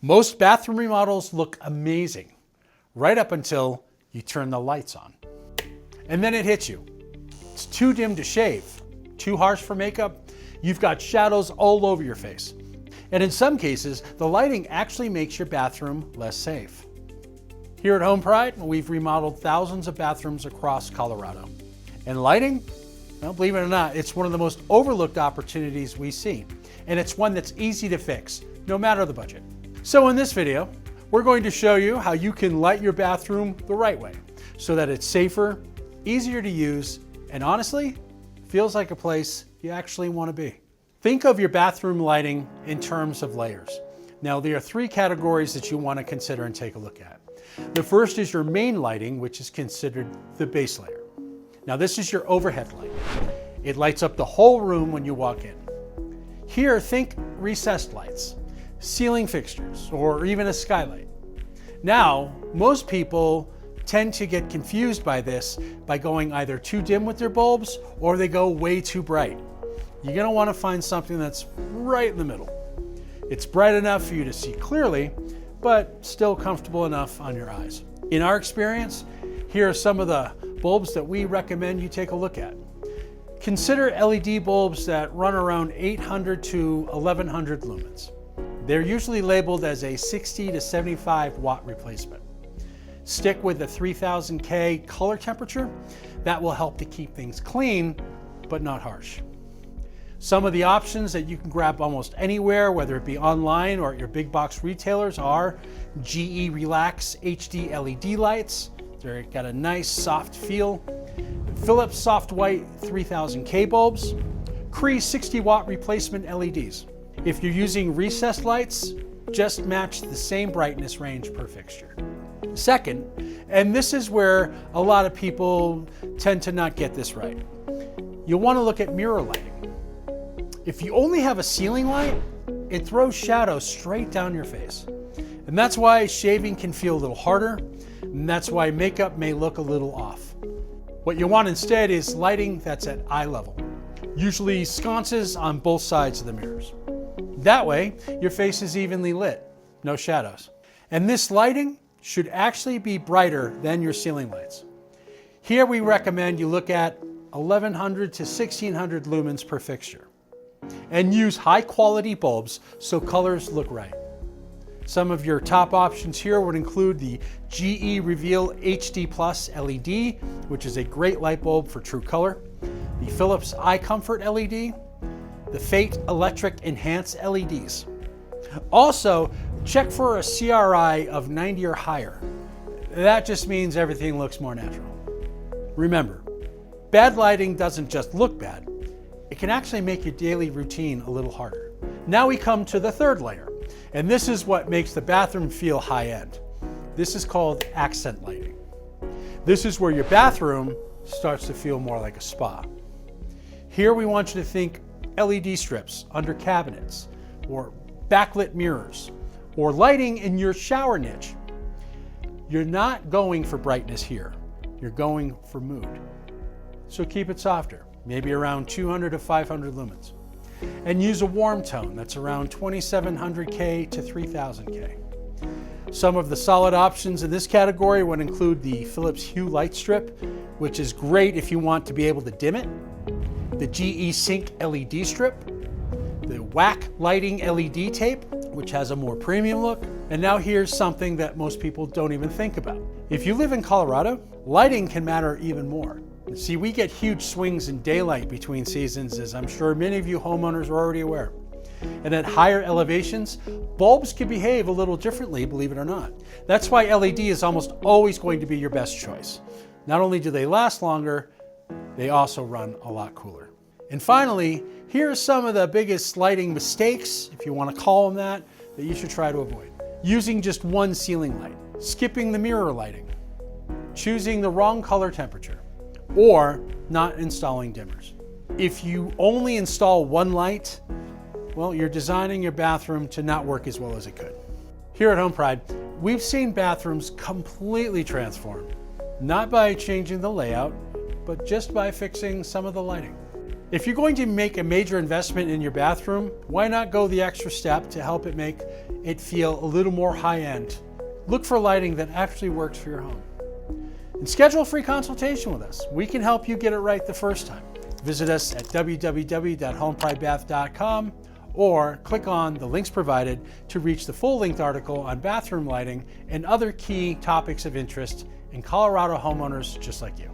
Most bathroom remodels look amazing, right up until you turn the lights on. And then it hits you. It's too dim to shave, too harsh for makeup, you've got shadows all over your face. And in some cases, the lighting actually makes your bathroom less safe. Here at HomePride, we've remodeled thousands of bathrooms across Colorado. And lighting, well, believe it or not, it's one of the most overlooked opportunities we see. And it's one that's easy to fix, no matter the budget. So in this video, we're going to show you how you can light your bathroom the right way so that it's safer, easier to use, and honestly, feels like a place you actually want to be. Think of your bathroom lighting in terms of layers. Now, there are three categories that you want to consider and take a look at. The first is your main lighting, which is considered the base layer. Now, this is your overhead light. It lights up the whole room when you walk in. Here, think recessed lights, ceiling fixtures, or even a skylight. Now, most people tend to get confused by this by going either too dim with their bulbs or they go way too bright. You're gonna wanna find something that's right in the middle. It's bright enough for you to see clearly, but still comfortable enough on your eyes. In our experience, here are some of the bulbs that we recommend you take a look at. Consider LED bulbs that run around 800 to 1100 lumens. They're usually labeled as a 60 to 75 watt replacement. Stick with the 3000K color temperature. That will help to keep things clean, but not harsh. Some of the options that you can grab almost anywhere, whether it be online or at your big box retailers, are GE Relax HD LED lights. They've got a nice soft feel. Philips Soft White 3000K bulbs. Cree 60 watt replacement LEDs. If you're using recessed lights, just match the same brightness range per fixture. Second, and this is where a lot of people tend to not get this right, you'll want to look at mirror lighting. If you only have a ceiling light, it throws shadow straight down your face. And that's why shaving can feel a little harder, and that's why makeup may look a little off. What you want instead is lighting that's at eye level, usually sconces on both sides of the mirrors. That way, your face is evenly lit, no shadows. And this lighting should actually be brighter than your ceiling lights. Here we recommend you look at 1100 to 1600 lumens per fixture and use high quality bulbs so colors look right. Some of your top options here would include the GE Reveal HD Plus LED, which is a great light bulb for true color, the Philips Eye Comfort LED, the Fate Electric Enhance LEDs. Also, check for a CRI of 90 or higher. That just means everything looks more natural. Remember, bad lighting doesn't just look bad, it can actually make your daily routine a little harder. Now we come to the third layer, and this is what makes the bathroom feel high-end. This is called accent lighting. This is where your bathroom starts to feel more like a spa. Here we want you to think LED strips under cabinets, or backlit mirrors, or lighting in your shower niche. You're not going for brightness here, you're going for mood. So keep it softer, maybe around 200 to 500 lumens. And use a warm tone that's around 2700K to 3000K. Some of the solid options in this category would include the Philips Hue light strip, which is great if you want to be able to dim it, the GE Sync LED strip, the WAC lighting LED tape, which has a more premium look. And now here's something that most people don't even think about. If you live in Colorado, lighting can matter even more. See, we get huge swings in daylight between seasons, as I'm sure many of you homeowners are already aware. And at higher elevations, bulbs can behave a little differently, believe it or not. That's why LED is almost always going to be your best choice. Not only do they last longer, they also run a lot cooler. And finally, here are some of the biggest lighting mistakes, if you want to call them that you should try to avoid. Using just one ceiling light, skipping the mirror lighting, choosing the wrong color temperature, or not installing dimmers. If you only install one light, well, you're designing your bathroom to not work as well as it could. Here at HomePride, we've seen bathrooms completely transformed, not by changing the layout, but just by fixing some of the lighting. If you're going to make a major investment in your bathroom, why not go the extra step to help it make it feel a little more high-end? Look for lighting that actually works for your home. And schedule a free consultation with us. We can help you get it right the first time. Visit us at www.homepridebath.com or click on the links provided to reach the full-length article on bathroom lighting and other key topics of interest in Colorado homeowners just like you.